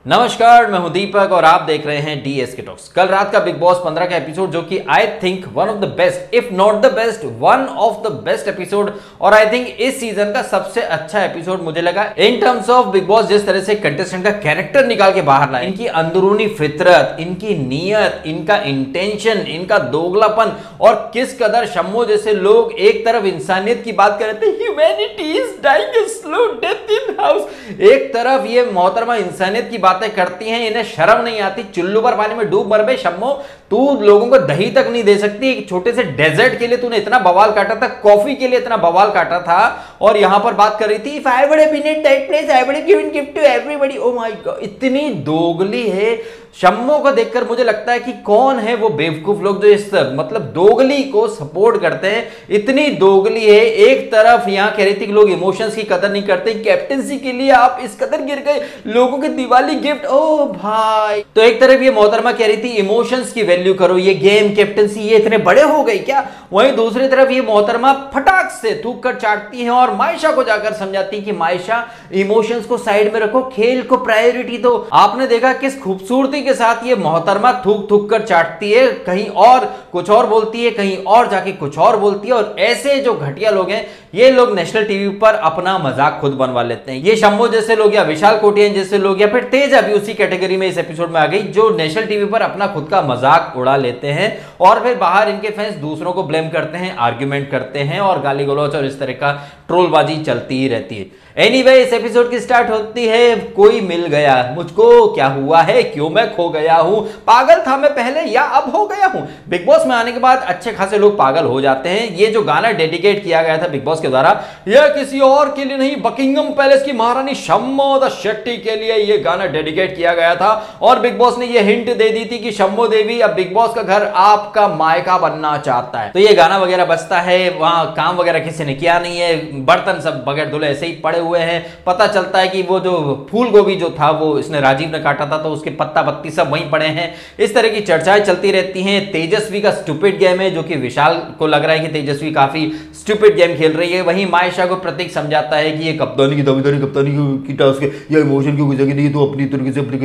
नमस्कार, मैं हूं दीपक और आप देख रहे हैं डीएस के टॉक्स। कल रात का बिग बॉस 15 का एपिसोड जो कि I think one of the best, if not the best, one of the best episode और आई थिंक इस सीजन का सबसे अच्छा एपिसोड मुझे लगा in terms of big boss. जिस तरह से कंटेस्टेंट का कैरेक्टर निकाल के बाहर लाए, इनकी अंदरूनी फितरत, इनकी नीयत, इनका इंटेंशन, इनका दोगलापन और किस कदर शम्मो जैसे लोग एक तरफ इंसानियत की बात कर रहे थे, humanity is dying a slow death in house, एक तरफ ये मोहतरमा इंसानियत की बातें करती हैं, इन्हें शर्म नहीं आती। चुल्लू पर पानी में डूब मर बे शम्मो, तू लोगों को दही तक नहीं दे सकती। एक छोटे से डेजर्ट के लिए तूने इतना बवाल काटा था, कॉफी के लिए इतना बवाल काटा था और यहां पर बात कर रही थी, if I would have been at that place I would have given gift to everybody. Oh my God, इतनी दोगली है शम्मो को देखकर मुझे लगता है कि कौन है वो बेवकूफ लोग जो इस मतलब दोगली को सपोर्ट करते हैं। इतनी दोगली है। एक तरफ यहां कह रही थी कि लोग इमोशंस की कदर नहीं करते, कैप्टेंसी के लिए आप इस कदर गिर गए, लोगों के दिवाली गिफ्ट, ओ भाई। तो एक तरफ ये मोहतरमा कह रही थी इमोशंस की वैल्यू करो, ये गेम कैप्टेंसी ये इतने बड़े हो गए क्या। वहीं दूसरी तरफ ये मोहतरमा फटाक से थूक कर चाटती है और मायशा को जाकर समझाती है कि मायशा इमोशंस को साइड में रखो, खेल को प्रायोरिटी दो। आपने देखा किस खूबसूरती के साथ ये मोहतरमा थूक थूक कर चाटती है, कहीं और कुछ और बोलती है, कहीं और जाके कुछ और बोलती है। और ऐसे जो घटिया लोग हैं ये लोग नेशनल टीवी पर अपना मजाक खुद बनवा लेते हैं। ये शम्भू जैसे लोग या विशाल कोटियन जैसे लोग या फिर तेजा भी उसी कैटेगरी में इस एपिसोड में आ गई, जो नेशनल टीवी पर अपना खुद का मजाक उड़ा लेते हैं और फिर बाहर इनके फैंस दूसरों को ब्लेम करते हैं, आर्ग्यूमेंट करते हैं और गाली गलौच और इस तरह का ट्रोलबाजी चलती ही रहती है। एनीवे, इस एपिसोड की स्टार्ट होती है, कोई मिल गया मुझको, क्या हुआ है, क्यों मैं खो गया हूं, पागल था मैं पहले या अब हो गया हूं। बिग बॉस में आने के बाद अच्छे खासे लोग पागल हो जाते हैं। ये जो गाना डेडिकेट किया गया था बिग बॉस के द्वारा, यह किसी और के लिए नहीं, बकिंगम पैलेस की महारानी शम्मो द शेट्टी के लिए ये गाना डेडिकेट किया गया था। और बिग बॉस ने ये हिंट दे दी थी कि शम्मो देवी अब बिग बॉस का घर आपका मायका बनना चाहता है। तो ये गाना वगैरह बजता है, वहां काम वगैरह किसी ने किया नहीं है, बर्तन सब बगैर धुले ऐसे ही पड़े हुए हैं। पता चलता है कि वो जो फूल गोभी जो था वो इसने राजीव ने काटा था, तो उसके पत्ता पत्ती सब वहीं पड़े हैं। इस तरह की चर्चाएं चलती रहती हैं। तेजस्वी का स्टूपिड गेम है, जो कि विशाल को लग रहा है कि तेजस्वी काफी स्टूपिड गेम खेल रही है। वहीं मायशा को प्रतीक समझाता है कि ये कप्तानी की दावेदारी, कप्तानी की टास्क है, या इमोशन क्यों घुसेगी नहीं, तो अपनी तरीके से अपनी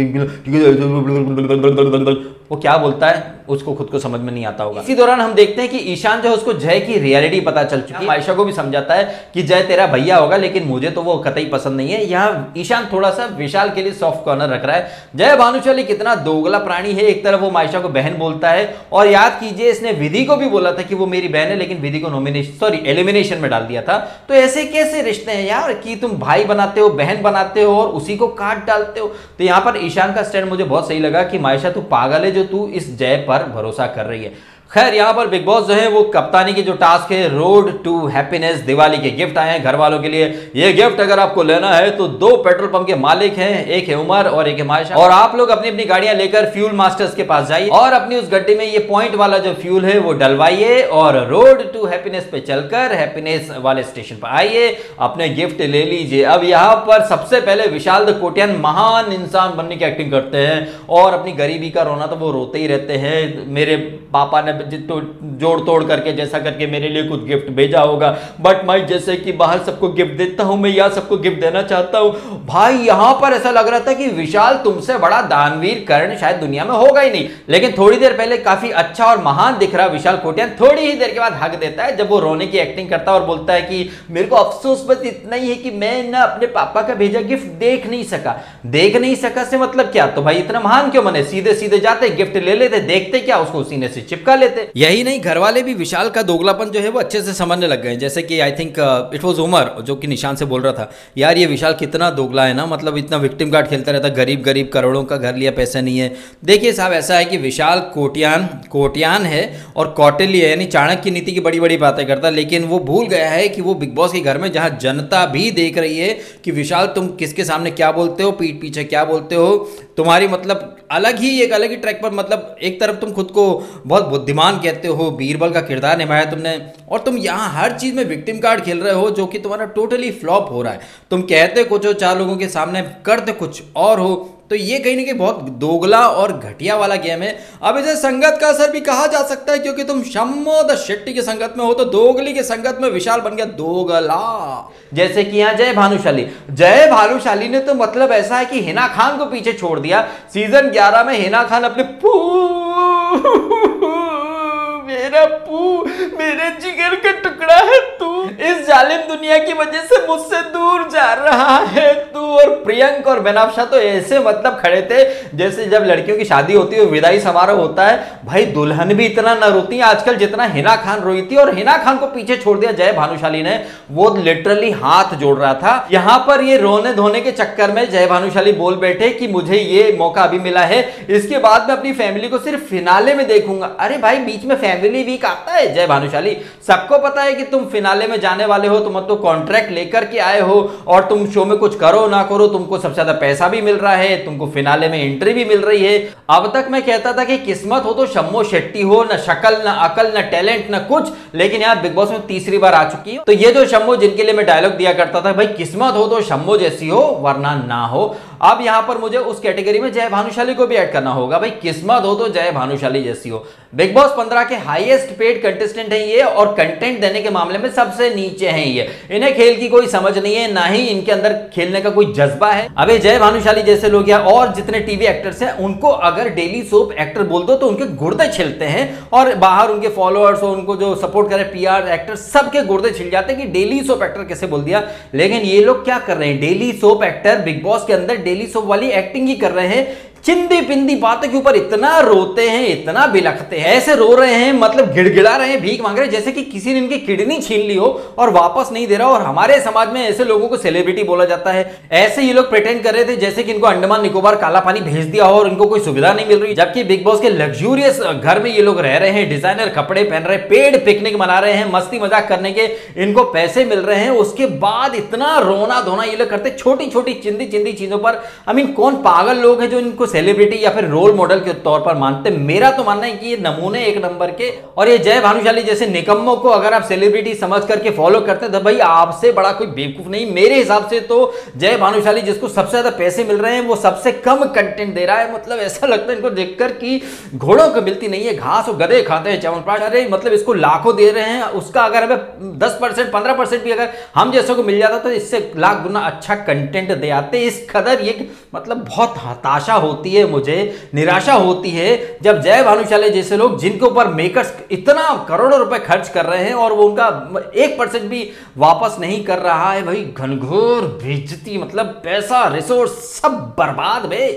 वो क्या बोलता है उसको खुद को समझ में नहीं आता होगा। इसी दौरान हम देखते हैं कि ईशान जो है उसको जय की रियलिटी पता चल चुकी है। आयशा को भी समझाता है कि जय तेरा भैया होगा लेकिन मुझे तो वो कतई पसंद नहीं है। यहाँ ईशान थोड़ा सा विशाल के लिए सॉफ्ट कॉर्नर रख रहा है। जय भानुशाली कितना दोगला प्राणी है, एक तरफ वो मायशा को बहन बोलता है और याद कीजिए इसने विधि को भी बोला था कि वो मेरी बहन है, लेकिन विधि को एलिमिनेशन में डाल दिया था। तो ऐसे कैसे रिश्ते हैं यार कि तुम भाई बनाते हो, बहन बनाते हो और उसी को काट डालते हो। तो यहां पर ईशान का स्टैंड मुझे बहुत सही लगा कि मायशा तू पागल है जो तू इस जय पर भरोसा कर रही है। खैर, यहां पर बिग बॉस जो है वो कप्तानी की जो टास्क है, रोड टू हैप्पीनेस, दिवाली के गिफ्ट आए हैं घर वालों के लिए। ये गिफ्ट अगर आपको लेना है तो 2 पेट्रोल पंप के मालिक हैं, एक है उमर और एक है मायशा, और आप लोग अपनी अपनी गाड़ियां लेकर फ्यूल मास्टर्स के पास जाइए और अपनी उस गड्डी में ये पॉइंट वाला जो फ्यूल है वो डलवाइए और रोड टू हैप्पीनेस पे चलकर हैप्पीनेस वाले स्टेशन पर आइए, अपने गिफ्ट ले लीजिए। अब यहां पर सबसे पहले विशाल द कोटियन महान इंसान बनने की एक्टिंग करते हैं और अपनी गरीबी का रोना तो वो रोते ही रहते हैं। मेरे पापा ने तो जोड़ तोड़ करके जैसा करके मेरे लिए कुछ गिफ्ट भेजा होगा, बट मैं जैसे कि बाहर सबको गिफ्ट देता हूं, मैं यहां सबको गिफ्ट देना चाहता हूं। भाई यहां पर ऐसा लग रहा था कि विशाल तुमसे बड़ा दानवीर कर्ण शायद दुनिया में होगा ही नहीं। लेकिन थोड़ी देर पहले काफी अच्छा और महान दिख रहा विशाल कोटियन थोड़ी ही देर के बाद हक देता है, जब वो रोने की एक्टिंग करता है और बोलता है कि मेरे को अफसोस बस इतना ही है कि मैं ना अपने पापा का भेजा गिफ्ट देख नहीं सका। देख नहीं सका से मतलब क्या? तो भाई इतना महान क्यों बने, सीधे सीधे जाते गिफ्ट ले लेते, देखते क्या उसको सीने से चिपका लेते। यही नहीं, घर वाले भी विशाल का दोगलापन जो है वो अच्छे से समझने लग गए। जैसे कि I think it was Umar जो कि निशान से बोल रहा था, यार ये विशाल कितना दोगला है ना, मतलब इतना विक्टिम कार्ड खेलता रहता, गरीब गरीब करोड़ों का घर लिया, पैसे नहीं है। देखिए साहब, ऐसा है कि विशाल कोटियान है और कौटिल्य यानी चाणक्य नीति की बड़ी बड़ी बातें करता, लेकिन वो भूल गया है कि वो बिग बॉस के घर में जहां जनता भी देख रही है कि विशाल तुम किसके सामने क्या बोलते हो, पीठ पीछे क्या बोलते हो, तुम्हारी मतलब एक अलग ही ट्रैक पर, मतलब एक तरफ तुम खुद को बहुत बुद्धिमान कहते हो, बीरबल का किरदार निभाया तुमने, और तुम यहां हर चीज में विक्टिम कार्ड खेल रहे हो जो कि तुम्हारा टोटली फ्लॉप हो रहा है। तुम कहते कुछ हो, 4 लोगों के सामने करते कुछ और हो। तो ये कहीं ना कहीं बहुत दोगला और घटिया वाला गेम है। अब इसे संगत का असर भी कहा जा सकता है, क्योंकि तुम शम्मो द शेट्टी की संगत में हो तो दोगली की संगत में विशाल बन गया दोगला। जैसे कि यहाँ जय भानुशाली, जय भानुशाली ने तो मतलब ऐसा है कि हिना खान को पीछे छोड़ दिया। सीजन 11 में हिना खान अपने मेरा पू, मेरे जिगर का टुकड़ा है तू, इस जालिम दुनिया की वजह से मुझसे दूर जा रहा है तू। और प्रियंक और बेनाफ्शा तो ऐसे मतलब खड़े थे जैसे जब लड़कियों की शादी होती है, विदाई समारोह होता है, भाई दुल्हन भी इतना न रोती है आजकल जितना हिना खान रोई थी। और हिना खान को पीछे छोड़ दिया जय भानुशाली ने, वो लिटरली हाथ जोड़ रहा था। यहां पर ये रोने धोने के चक्कर में जय भानुशाली बोल बैठे कि मुझे ये मौका अभी मिला है, इसके बाद मैं अपनी फैमिली को सिर्फ फिनाले में देखूंगा। अरे भाई बीच में फैमिली वीक आता है जय भानुशाली, सबको पता है कि तुम फिनाले में जाने वाले हो, तुम तो कॉन्ट्रैक्ट लेकर के आए हो और तुम शो में कुछ करो ना करो तुमको सबसे ज्यादा पैसा भी मिल रहा है, तुमको फिनाले में एंट्री भी मिल रही है। अब तक मैं कहता था कि किस्मत हो तो शम्मो शेट्टी हो, ना शक्ल ना अकल ना टैलेंट ना कुछ, लेकिन यार बिग बॉस में तीसरी बार आ चुकी है। तो ये जो शम्मो जिनके लिए मैं डायलॉग दिया करता था, भाई किस्मत हो तो शम्मो जैसी हो वरना ना हो, अब यहां पर मुझे उस कैटेगरी में जय भानुशाली को भी ऐड करना होगा। भाई किस्मत हो तो जय भानुशाली जैसी हो। बिग बॉस 15 के हाईएस्ट पेड कंटेस्टेंट हैं ये, और कंटेंट देने के मामले में सबसे नीचे हैं ये। इन्हें खेल की कोई समझ नहीं है, ना ही इनके अंदर खेलने का कोई जज्बा है। अबे जय भानुशाली जैसे लोग या और जितने टीवी एक्टर्स हैं, उनको अगर डेली सोप एक्टर बोल दो तो उनके गुर्दे छिलते हैं, और बाहर उनके फॉलोअर्स और उनको जो सपोर्ट करे पीआर एक्टर सबके गुर्दे छिल जाते हैं कि डेली सोप एक्टर कैसे बोल दिया। लेकिन ये लोग क्या कर रहे हैं, daily soap actor big boss के अंदर डेली सोप वाली एक्टिंग ही कर रहे हैं। चिंदी पिंदी बातों के ऊपर इतना रोते हैं, इतना बिलखते हैं, ऐसे रो रहे हैं मतलब गिड़गिड़ा रहे हैं, भीख मांग रहे हैं जैसे कि किसी ने इनकी किडनी छीन ली हो और वापस नहीं दे रहा। और हमारे समाज में ऐसे लोगों को सेलिब्रिटी बोला जाता है। ऐसे ये लोग प्रिटेंड कर रहे थे जैसे कि इनको अंडमान निकोबार काला पानी भेज दिया हो और इनको कोई सुविधा नहीं मिल रही, जबकि बिग बॉस के लग्जूरियस घर में ये लोग रह रहे हैं, डिजाइनर कपड़े पहन रहे हैं, पेड पिकनिक मना रहे हैं, मस्ती मजाक करने के इनको पैसे मिल रहे हैं। उसके बाद इतना रोना धोना ये लोग करते छोटी छोटी चिंदी चिंदी चीजों पर। आई मीन कौन पागल लोग हैं जो इनको सेलिब्रिटी या फिर रोल मॉडल के तौर पर मानते। मेरा तो मानना है कि ये नमूने एक नंबर के, और ये जय भानुशाली जैसे निकम्मों को अगर आप सेलिब्रिटी समझ करके फॉलो करते हैं तो भाई आपसे बड़ा कोई बेवकूफ नहीं। मेरे हिसाब से तो जय भानुशाली जिसको सबसे ज्यादा पैसे मिल रहे हैं वो सबसे कम कंटेंट दे रहा है। मतलब ऐसा लगता है इनको देखकर कि घोड़ों को मिलती नहीं है घास, और गधे खाते हैं च्यवनप्राश। अरे मतलब इसको लाखों दे रहे हैं, उसका अगर हमें 10% 15% भी अगर हम जैसों को मिल जाता तो इससे लाख गुना अच्छा कंटेंट दे आते। इस कदर ये मतलब बहुत हताशा होती है, मुझे निराशा होती है जब जय भानुशाली जैसे लोग जिनके ऊपर मेकर्स इतना करोड़ों रुपए खर्च कर रहे हैं और वो उनका 1% भी वापस नहीं कर रहा है। भाई घनघोर बेइज्जती, मतलब पैसा रिसोर्स सब बर्बाद है।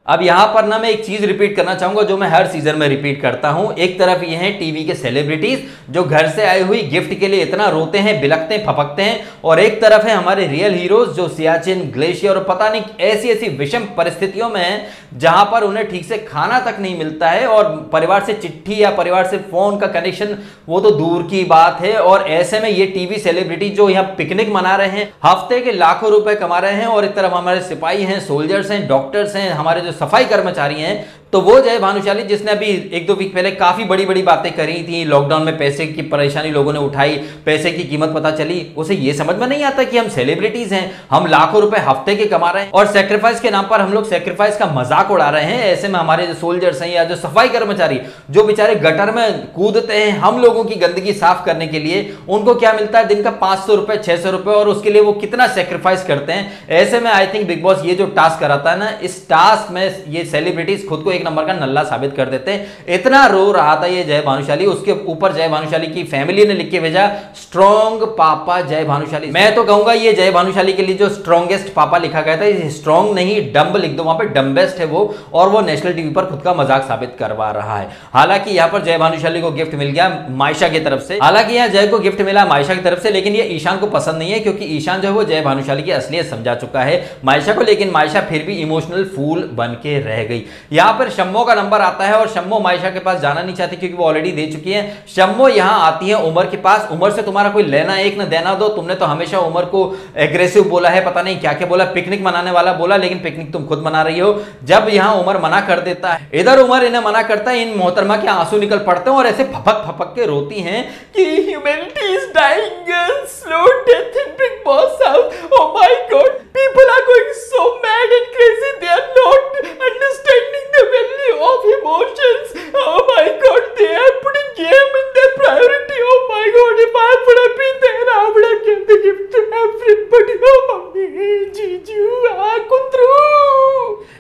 अब यहां पर ना मैं एक चीज रिपीट करना चाहूंगा जो मैं हर सीजन में रिपीट करता हूं। एक तरफ ये हैं टीवी के सेलिब्रिटीज जो घर से आई हुई गिफ्ट के लिए इतना रोते हैं, बिलखते हैं, फपकते हैं, और एक तरफ है हमारे रियल हीरोज जो सियाचिन, ग्लेशियर और पता नहीं ऐसी ऐसी विषम परिस्थितियों में हैं जहां पर उन्हें ठीक से खाना तक नहीं मिलता है, और परिवार से चिट्ठी या परिवार से फोन का कनेक्शन वो तो दूर की बात है। और ऐसे में ये टीवी सेलिब्रिटी जो यहाँ पिकनिक मना रहे हैं, हफ्ते के लाखों रुपए कमा रहे हैं, और एक तरफ हमारे सिपाही हैं, सोल्जर्स हैं, डॉक्टर्स हैं, हमारे जो सफाई कर्मचारी हैं, तो वो जय भानुशाली जिसने अभी 1-2 वीक पहले काफी बड़ी बड़ी बातें करी थी, लॉकडाउन में पैसे की परेशानी लोगों ने उठाई, पैसे की कीमत पता चली, उसे ये समझ में नहीं आता कि हम सेलिब्रिटीज हैं, हम लाखों रुपए हफ्ते के कमा रहे हैं और सेक्रीफाइस के नाम पर हम लोग सेक्रीफाइस का मजाक उड़ा रहे हैं। ऐसे में हमारे जो सोल्जर्स हैं या जो सफाई कर्मचारी जो बेचारे गटर में कूदते हैं हम लोगों की गंदगी साफ करने के लिए, उनको क्या मिलता है? दिन का 500 रुपए 600 रुपए, और उसके लिए वो कितना सेक्रीफाइस करते हैं। ऐसे में आई थिंक बिग बॉस ये जो टास्क कराता है ना, इस टास्क में ये सेलिब्रिटीज खुद को एक नंबर का नल्ला साबित कर देते हैं। इतना रो रहा था ये जय भानुशाली, उसके ऊपर जय भानुशाली की फैमिली ने लिख के भेजा स्ट्रॉन्ग पापा जय भानुशाली। मैं तो कहूंगा ये जय भानुशाली के लिए जो स्ट्रॉन्गेस्ट पापा लिखा गया था, ये स्ट्रॉन्ग नहीं डम्ब लिख दो, वहां पे डम्बेस्ट है वो, और वो नेशनल टीवी पर खुद का मजाक साबित करवा रहा है। हालांकि यहां पर जय भानुशाली को गिफ्ट मिल गया मायशा की तरफ से, हालांकि यहां जय को गिफ्ट मिला मायशा की तरफ से, लेकिन ये ईशान को पसंद नहीं है क्योंकि ईशान जो है वो जय भानुशाली की असलियत समझा चुका है मायशा को, लेकिन मायशा फिर भी इमोशनल फूल बन के रह गई। यहां पर शम्मो का नंबर आता है और शम्मो मायशा के पास जाना नहीं चाहती क्योंकि वो ऑलरेडी दे चुकी है। शम्मो यहां आती है उमर के पास, उमर से तुम्हारा कोई लेना एक ना देना दो, तुमने तो हमेशा उमर को एग्रेसिव बोला है, पता नहीं क्या क्या बोला, पिकनिक मनाने वाला बोला, लेकिन पिकनिक तुम खुद मना रही हो। जब यहां उमर मना कर देता है, इधर उमर इन्हें मना करता है, इन मोहतरमा के आंसू निकल पड़ते हैं और ऐसे फपक फपक के रोती हैं कि humanity is dying, slow death in Bigg Boss house, oh my God, people are going so mad and crazy, they are not जीजू कुंद्रू।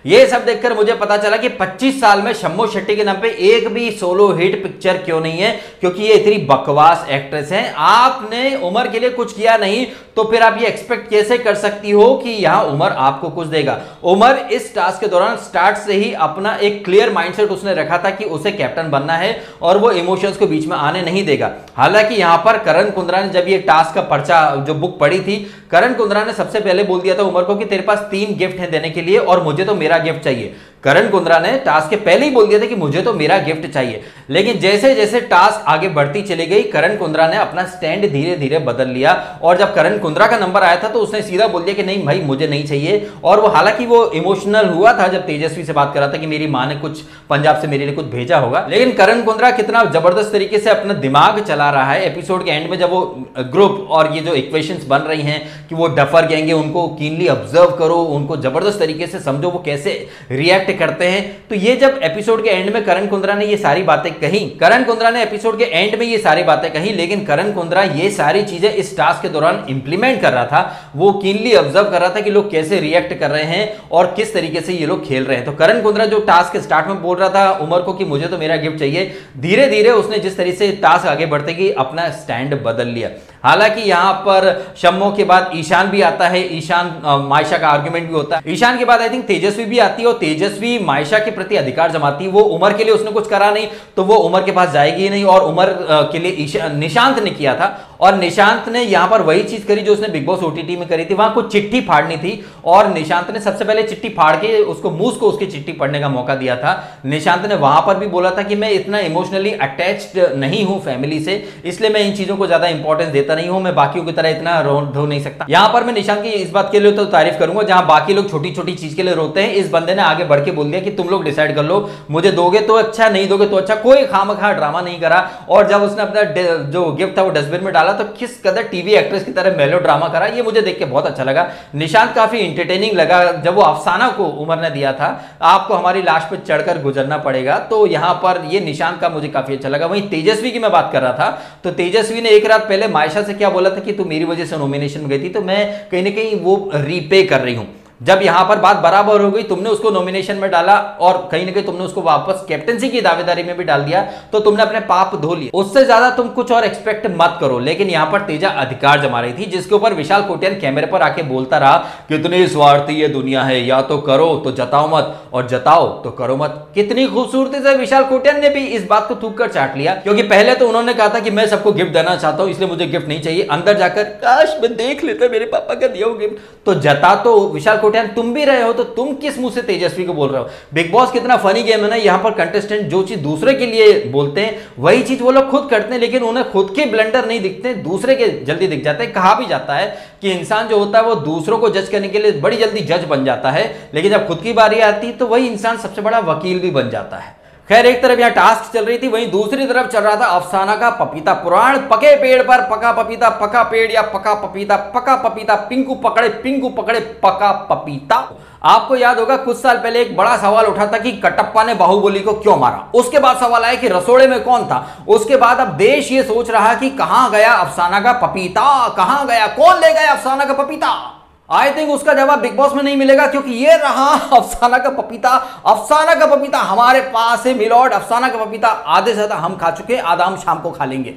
ये सब देखकर मुझे पता चला कि 25 साल में शम्मू शेट्टी के नाम पे एक भी सोलो हिट पिक्चर क्यों नहीं है, क्योंकि ये इतनी बकवास एक्ट्रेस है। आपने उमर के लिए कुछ किया नहीं तो फिर आप ये एक्सपेक्ट कैसे कर सकती हो कि यहां उमर आपको कुछ देगा। उमर इस टास्क के दौरान स्टार्ट से ही अपना एक क्लियर माइंडसेट उसने रखा था कि उसे कैप्टन बनना है और वो इमोशंस को बीच में आने नहीं देगा। हालांकि यहां पर करण कुंद्रा ने जब ये टास्क का पर्चा जो बुक पढ़ी थी, करण कुंद्रा ने सबसे पहले बोल दिया था उमर को कि तेरे पास 3 गिफ्ट हैं देने के लिए और मुझे तो मेरा गिफ्ट चाहिए। करण कुंद्रा ने टास्क के पहले ही बोल दिया था कि मुझे तो मेरा गिफ्ट चाहिए। लेकिन जैसे जैसे टास्क आगे बढ़ती चली गई, करण कुंद्रा ने अपना स्टैंड धीरे धीरे बदल लिया और जब करण कुंद्रा का नंबर आया था तो उसने सीधा बोल दिया कि नहीं भाई मुझे नहीं चाहिए। और वो हालांकि वो इमोशनल हुआ था जब तेजस्वी से बात कर रहा था कि मेरी मां ने कुछ पंजाब से मेरे लिए कुछ भेजा होगा, लेकिन करण कुंद्रा कितना जबरदस्त तरीके से अपना दिमाग चला रहा है। एपिसोड के एंड में जब वो ग्रुप और ये जो इक्वेशंस बन रही हैं कि वो डफर गैंग है, उनको कीनली ऑब्जर्व करो, उनको जबरदस्त तरीके से समझो वो कैसे रिएक्ट करते हैं। तो ये जब एपिसोड के एंड में करण कुंद्रा ने ये सारी बातें कही, करण कुंद्रा ने एपिसोड के एंड में ये सारी बातें कही, लेकिन करण कुंद्रा ये सारी चीजें इस टास्क के दौरान इंप्लीमेंट कर रहा था। वो कीनली ऑब्जर्व कर रहा था कि लोग कैसे रिएक्ट कर रहे हैं और किस तरीके से ये लोग खेल रहे हैं। तो करण कुंद्रा जो टास्क के स्टार्ट में बोल रहा था उमर को कि मुझे तो मेरा गिफ्ट चाहिए, धीरे धीरे उसने जिस तरीके से टास्क आगे बढ़ते गई अपना स्टैंड बदल लिया। हालांकि यहां पर शम्मो के बाद ईशान भी आता है, ईशान मायशा का आर्गुमेंट भी होता है। ईशान के बाद आई थिंक तेजस्वी भी आती है और तेजस्वी मायशा के प्रति अधिकार जमाती है। वो उमर के लिए उसने कुछ करा नहीं तो वो उमर के पास जाएगी नहीं और उमर के लिए निशांत ने किया था और निशांत ने यहां पर वही चीज करी जो उसने बिग बॉस ओटीटी में करी थी। वहां कुछ चिट्ठी फाड़नी थी और निशांत ने सबसे पहले चिट्ठी फाड़ के उसको मूस को उसकी चिट्ठी पढ़ने का मौका दिया था। निशांत ने वहां पर भी बोला था कि मैं इतना इमोशनली अटैच्ड नहीं हूं फैमिली से, इसलिए मैं इन चीजों को ज्यादा इंपॉर्टेंस देता नहीं हूं, मैं बाकियों की तरह इतना रो नहीं सकता। यहां पर मैं निशांत की इस बात के लिए तो तारीफ करूंगा, जहां बाकी लोग छोटी छोटी चीज के लिए रोते हैं, इस बंदे ने आगे बढ़ के बोल दिया कि तुम लोग डिसाइड कर लो, मुझे दोगे तो अच्छा, नहीं दोगे तो अच्छा। कोई खामखा ड्रामा नहीं करा और जब उसने अपना जो गिफ्ट था वो डस्टबिन में डाला तो किस कदर टीवी एक्ट्रेस की तरह मेलो ड्रामा करा, ये मुझे देख के बहुत अच्छा लगा। निशांत काफी इंटरटेनिंग लगा। जब वो अफसाना को उमर ने दिया था आपको हमारी लाश पे चढ़कर गुजरना पड़ेगा, तो यहां पर ये निशांत का मुझे काफी अच्छा लगा। वहीं तेजस्वी की मैं बात कर रहा था तो तेजस्वी ने एक रात पहले मायशा से क्या बोला था कि तू मेरी वजह से नॉमिनेशन में गई थी, तो मैं कहीं ना कहीं वो रीपे कर रही हूं। जब यहां पर बात बराबर हो गई, तुमने उसको नॉमिनेशन में डाला और कहीं ना कहीं तुमने उसको वापस कैप्टनसी की दावेदारी में भी डाल दिया, तो तुमने अपने पाप धो लिए। उससे ज्यादा तुम कुछ और एक्सपेक्ट मत करो। लेकिन यहां पर तेजा अधिकार जमा रही थी, जिसके ऊपर विशाल कोटियान कैमरे पर आके बोलता रहा कितनी स्वार्थी ये दुनिया है, या तो करो तो जताओ मत और जताओ तो करो मत। कितनी खूबसूरती से विशाल कोटियान ने भी इस बात को थूक कर चाट लिया, क्योंकि पहले तो उन्होंने कहा था कि मैं सबको गिफ्ट देना चाहता हूं इसलिए मुझे गिफ्ट नहीं चाहिए, अंदर जाकर काश मैं देख लेता मेरे पापा का दिया गिफ्ट। तो जता तो विशाल कोटियान तुम भी रहे हो, तो तुम किस मुंह से तेजस्वी को बोल रहे हो। बिग बॉस कितना फनी गेम है ना, यहां पर कंटेस्टेंट जो चीज दूसरे के लिए बोलते हैं वही चीज वो लोग खुद करते हैं, लेकिन उन्हें खुद के ब्लंडर नहीं दिखते, दूसरे के जल्दी दिख जाते हैं। कहा भी जाता है कि इंसान जो होता है वो दूसरों को जज करने के लिए बड़ी जल्दी जज बन जाता है, लेकिन जब खुद की बारी आती है तो वही इंसान सबसे बड़ा वकील भी बन जाता है। खैर, एक तरफ यहां टास्क चल रही थी, वहीं दूसरी तरफ चल रहा था अफसाना का पपीता पुराण। पके पेड़ पर पका पपीता, पका पेड़ या पका पपीता, पका पपीता, पिंकू पकड़े पका पपीता। आपको याद होगा कुछ साल पहले एक बड़ा सवाल उठा था कि कटप्पा ने बाहुबली को क्यों मारा। उसके बाद सवाल आया कि रसोड़े में कौन था। उसके बाद अब देश ये सोच रहा कि कहां गया अफसाना का पपीता, कहां गया, कौन ले गया अफसाना का पपीता। आई थिंक उसका जवाब बिग बॉस में नहीं मिलेगा, क्योंकि ये रहा अफसाना का पपीता। अफसाना का पपीता हमारे पास है मिलॉर्ड, अफसाना का पपीता आधे से ज्यादा हम खा चुके, आधा हम शाम को खा लेंगे।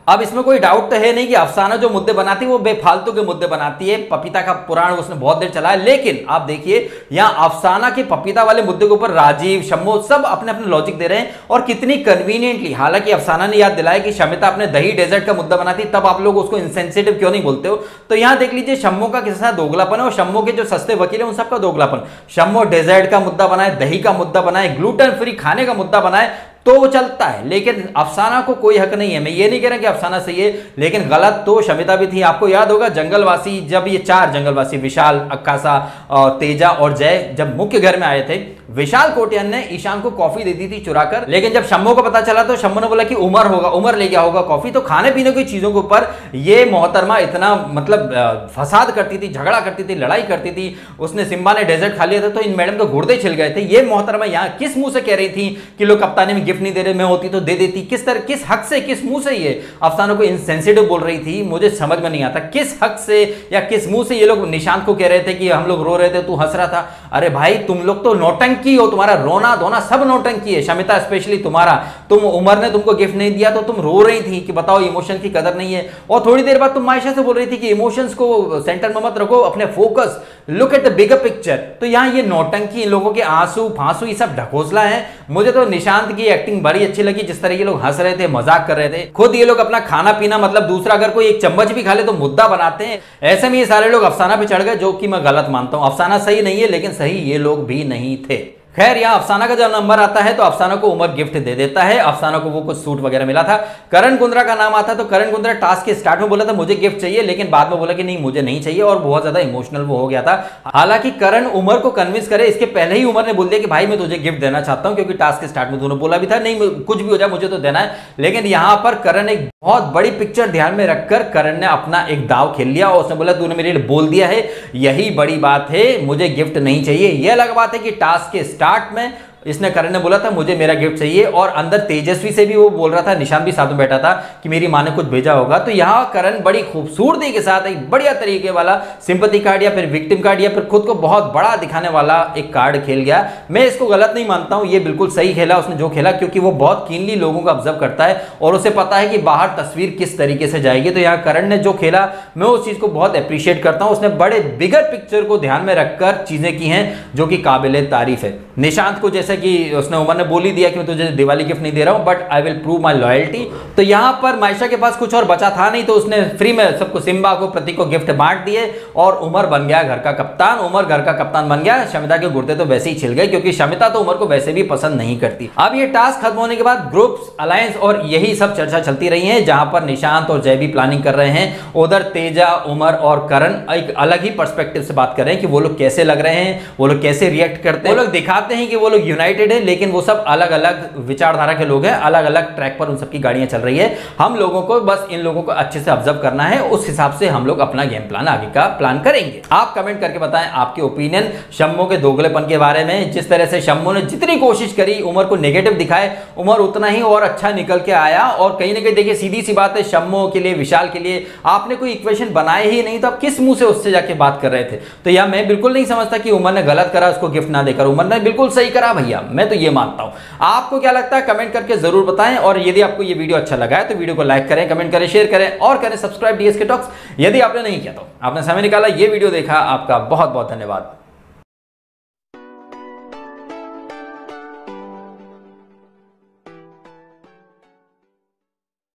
अब इसमें कोई डाउट तो है नहीं कि अफसाना जो मुद्दे बनाती है वो बेफालतू के मुद्दे बनाती है। पपीता का पुराण उसने बहुत देर चलाया, लेकिन आप देखिए यहां अफसाना के पपीता वाले मुद्दे के ऊपर राजीव, शम्मो सब अपने अपने लॉजिक दे रहे हैं और कितनी कन्वीनियंटली। हालांकि अफसाना ने याद दिलाया कि शमिता अपने दही डेजर्ट का मुद्दा बनाती, तब आप लोग उसको इंसेंसिटिव क्यों नहीं बोलते हो। तो यहां देख लीजिए शम्मो का किस तरह दोगलापन है और शम्मो के जो सस्ते वकील है उन सबका दोगलापन। शम्मो डेजर्ट का मुद्दा बनाए, दही का मुद्दा बनाए, ग्लूटेन फ्री खाने का मुद्दा बनाए तो वो चलता है, लेकिन अफसाना को कोई हक नहीं है। मैं ये नहीं कह रहा कि अफसाना सही है, लेकिन गलत तो शमिता भी थी। आपको याद होगा जंगलवासी, जब ये 4 जंगलवासी विशाल, अक्कासा, तेजा और जय जब मुख्य घर में आए थे, विशाल कोटियान ने ईशान को कॉफी दे दी थी चुराकर, लेकिन जब शम्मो को पता चला तो शम्मो ने बोला कि उमर होगा, उमर ले गया होगा कॉफी। तो खाने पीने की चीजों के ऊपर ये मोहतरमा इतना मतलब फसाद करती थी, झगड़ा करती थी, लड़ाई करती थी। उसने सिम्बा ने डेजर्ट खा लिया था तो इन मैडम के गुर्दे छिल गए थे। ये मोहतरमा यहाँ किस मुंह से कह रही थी कि लोग कप्तानी में गिफ्ट नहीं दे रहे, मैं होती तो दे देती। किस तरह, किस हक से, किस मुंह से ये अफसाना को इनसेंसिटिव बोल रही थी, मुझे समझ में नहीं आता। किस हक से या किस मुंह से ये लोग निशांत को कह रहे थे कि हम लोग रो रहे थे, तू हंस रहा था। अरे भाई तुम लोग तो नौटंकी हो, तुम्हारा रोना धोना सब नौटंकी है। शमिता स्पेशली तुम्हारा, तुम उमर ने तुमको गिफ्ट नहीं दिया तो तुम रो रही थी कि बताओ इमोशन की कदर नहीं है। और थोड़ी देर बाद तुम मायशा से बोल रही थी कि इमोशंस को सेंटर में मत रखो, अपने focus, look at the bigger picture. तो यहां ये नौटंकी, इन लोगों के आंसू फांसू ये सब ढकोसला है। मुझे तो निशांत की एक्टिंग बड़ी अच्छी लगी, जिस तरह ये लोग हंस रहे थे, मजाक कर रहे थे। खुद ये लोग अपना खाना पीना, मतलब दूसरा अगर कोई एक चम्मच भी खा ले तो मुद्दा बनाते हैं। ऐसे में ये सारे लोग अफसाना पे चढ़ गए, जो कि मैं गलत मानता हूं। अफसाना सही नहीं है, लेकिन सही ये लोग भी नहीं थे। खैर यहाँ अफसाना का जब नंबर आता है तो अफसाना को उमर गिफ्ट दे देता है। अफसाना को वो कुछ सूट वगैरह मिला था। करण कुंद्रा का नाम आता है तो करण कुंद्रा टास्क के स्टार्ट में बोला था मुझे गिफ्ट चाहिए, लेकिन बाद में बोला कि नहीं मुझे नहीं चाहिए, और बहुत ज्यादा इमोशनल वो हो गया था। हालांकि करण उमर को कन्विंस करे इसके पहले ही उमर ने बोल दिया कि भाई मैं तुझे गिफ्ट देना चाहता हूं, क्योंकि टास्क के स्टार्ट में दोनों बोला भी था नहीं कुछ भी हो जाए मुझे तो देना है। लेकिन यहां पर करण एक बहुत बड़ी पिक्चर ध्यान में रखकर करण ने अपना एक दाव खेल लिया और उसने बोला तूने मेरे लिए बोल दिया है, यही बड़ी बात है, मुझे गिफ्ट नहीं चाहिए। यह अलग बात है कि टास्क के स्टार्ट में इसने करण ने बोला था मुझे मेरा गिफ्ट चाहिए, और अंदर तेजस्वी से भी वो बोल रहा था, निशांत भी साथ में बैठा था कि मेरी माँ ने कुछ भेजा होगा। तो यहां करण बड़ी खूबसूरती के साथ एक बढ़िया तरीके वाला सिंपैथी कार्ड या फिर विक्टिम कार्ड या फिर खुद को बहुत बड़ा दिखाने वाला एक कार्ड खेल गया। मैं इसको गलत नहीं मानता हूं, ये बिल्कुल सही खेला उसने जो खेला, क्योंकि वो बहुत कीनली लोगों को ऑब्जर्व करता है और उसे पता है कि बाहर तस्वीर किस तरीके से जाएगी। तो यहाँ करण ने जो खेला मैं उस चीज को बहुत अप्रिशिएट करता हूं। उसने बड़े बिगर पिक्चर को ध्यान में रखकर चीजें की हैं जो कि काबिले तारीफ है। निशांत को जैसे कि उसने उमर ने बोल ही दिया कि मैं तुझे दिवाली गिफ्ट नहीं दे रहा हूं, but I will prove my loyalty. तो यहां पर मायशा के पास कुछ और बचा था नहीं, तो उसने फ्री में सबको, सिम्बा को, प्रतीक को गिफ्ट बांट दिए और उमर बन गया घर का कप्तान। उमर घर का कप्तान बन गया। शमिता के गुर्दे तो वैसे ही छिल गए, क्योंकि शमिता तो उमर को वैसे भी पसंद नहीं करती। अब ये टास्क खत्म होने के बाद ग्रुप्स, अलायंस और यही सब चर्चा चलती रही है, जहां पर निशांत और जय भी प्लानिंग कर रहे हैं। उधर तेजा, उमर और करण एक अलग ही पर्सपेक्टिव से बात कर रहे हैं कि वो लोग कैसे लग रहे हैं, वो लोग कैसे रिएक्ट करते हैं। वो लोग दिखाते हैं कि वो लोग यूनाइटेड है, लेकिन वो सब अलग अलग विचारधारा के लोग हैं, अलग अलग ट्रैक पर उन सबकी गाड़ियां चल रही है। हम लोगों को बस इन लोगों को अच्छे से ऑब्जर्व करना है, उस हिसाब से हम लोग अपना गेम प्लान आगे का प्लान करेंगे। आप कमेंट करके बताएं आपके ओपिनियन शम्मो के दोगलेपन के बारे में। जिस तरह से शम्मो ने जितनी कोशिश करी उमर को नेगेटिव दिखाए, उमर उतना ही और अच्छा निकल के आया। और कहीं ना कहीं देखिए सीधी सी बात है, शम्मो के लिए, विशाल के लिए आपने कोई इक्वेशन बनाए ही नहीं, तो आप किस मुंह से उससे जाके बात कर रहे थे। तो यह मैं बिल्कुल नहीं समझता कि उमर ने गलत करा उसको गिफ्ट ना देकर। उमर ने बिल्कुल सही करा भैया, मैं तो ये मानता हूं। आपको क्या लगता है कमेंट करके जरूर बताएं। और यदि आपको ये वीडियो अच्छा लगा है तो वीडियो को लाइक करें, कमेंट करें, शेयर करें और करें सब्सक्राइब डीएसके टॉक्स। यदि आपने नहीं किया तो आपने समय निकाला, ये वीडियो देखा, आपका बहुत बहुत धन्यवाद।